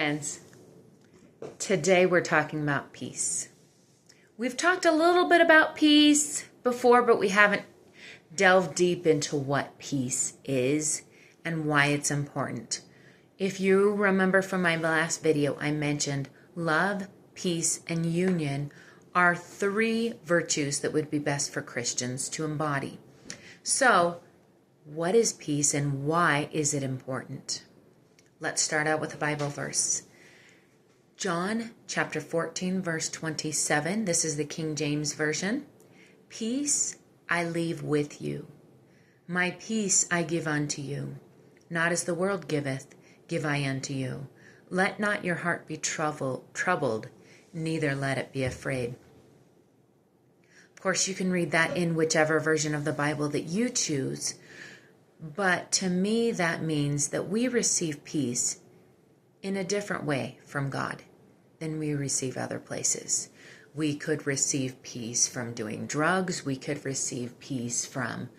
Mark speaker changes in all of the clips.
Speaker 1: friends. Today we're talking about peace. We've talked a little bit about peace before, but we haven't delved deep into what peace is and why it's important. If you remember from my last video, I mentioned love, peace, and union are 3 virtues that would be best for Christians to embody. So, what is peace and why is it important? Let's start out with a Bible verse. John chapter 14, verse 27. This is the King James Version. Peace I leave with you. My peace I give unto you. Not as the world giveth, give I unto you. Let not your heart be troubled, neither let it be afraid. Of course, you can read that in whichever version of the Bible that you choose. But to me, that means that we receive peace in a different way from God than we receive other places. We could receive peace from doing drugs. We could receive peace from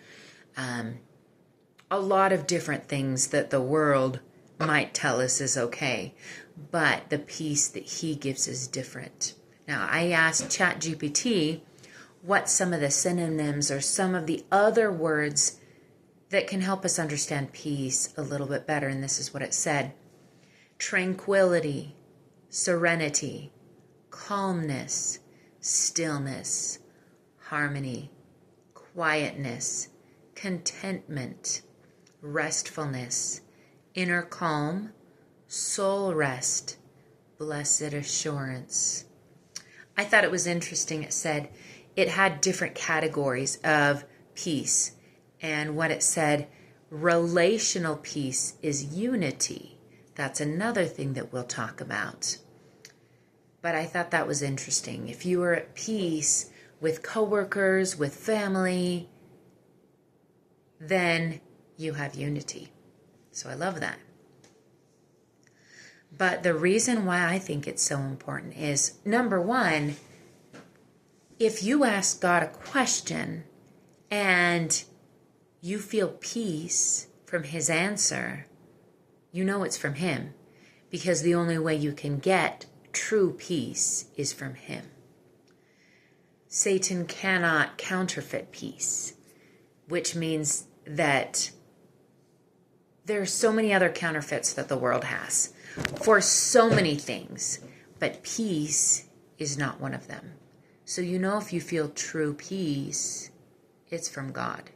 Speaker 1: a lot of different things that the world might tell us is okay. But the peace that He gives is different. Now, I asked ChatGPT what some of the synonyms or some of the other words that can help us understand peace a little bit better. And this is what it said. Tranquility, serenity, calmness, stillness, harmony, quietness, contentment, restfulness, inner calm, soul rest, blessed assurance. I thought it was interesting. It said it had different categories of peace. And what it said, relational peace is unity. That's another thing that we'll talk about. But I thought that was interesting. If you are at peace with coworkers, with family, then you have unity. So I love that. But the reason why I think it's so important is, number one, if you ask God a question and you feel peace from His answer, you know it's from Him, because the only way you can get true peace is from Him. Satan cannot counterfeit peace, which means that there are so many other counterfeits that the world has for so many things, but peace is not one of them. So you know if you feel true peace, it's from God.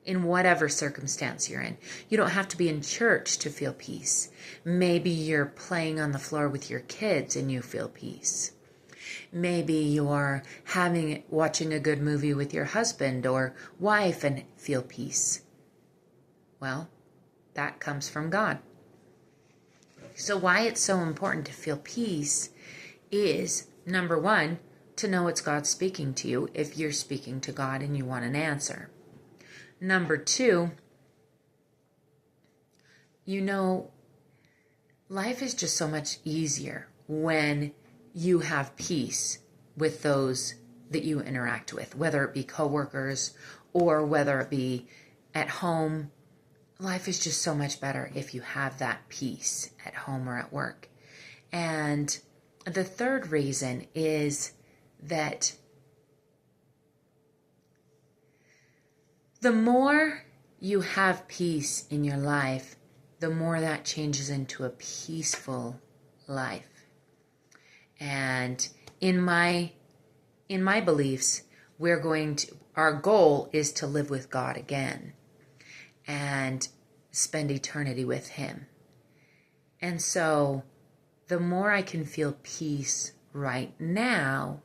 Speaker 1: In whatever circumstance you're in. You don't have to be in church to feel peace. Maybe you're playing on the floor with your kids and you feel peace. Maybe you're watching a good movie with your husband or wife and feel peace. Well, that comes from God. So why it's so important to feel peace is, number one, to know it's God speaking to you if you're speaking to God and you want an answer. Number two, life is just so much easier when you have peace with those that you interact with, whether it be coworkers or whether it be at home. Life is just so much better if you have that peace at home or at work. And the third reason is that the more you have peace in your life, the more that changes into a peaceful life. And in my beliefs, our goal is to live with God again and spend eternity with Him. And so the more I can feel peace right now,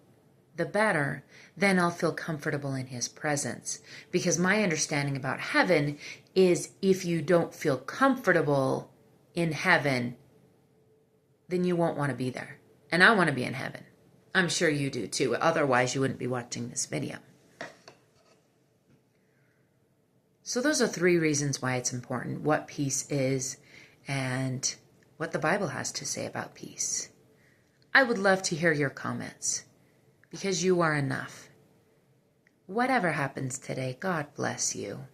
Speaker 1: the better, then I'll feel comfortable in His presence. Because my understanding about heaven is if you don't feel comfortable in heaven, then you won't want to be there. And I want to be in heaven. I'm sure you do too. Otherwise, you wouldn't be watching this video. So those are 3 reasons why it's important, what peace is and what the Bible has to say about peace. I would love to hear your comments. Because you are enough. Whatever happens today, God bless you.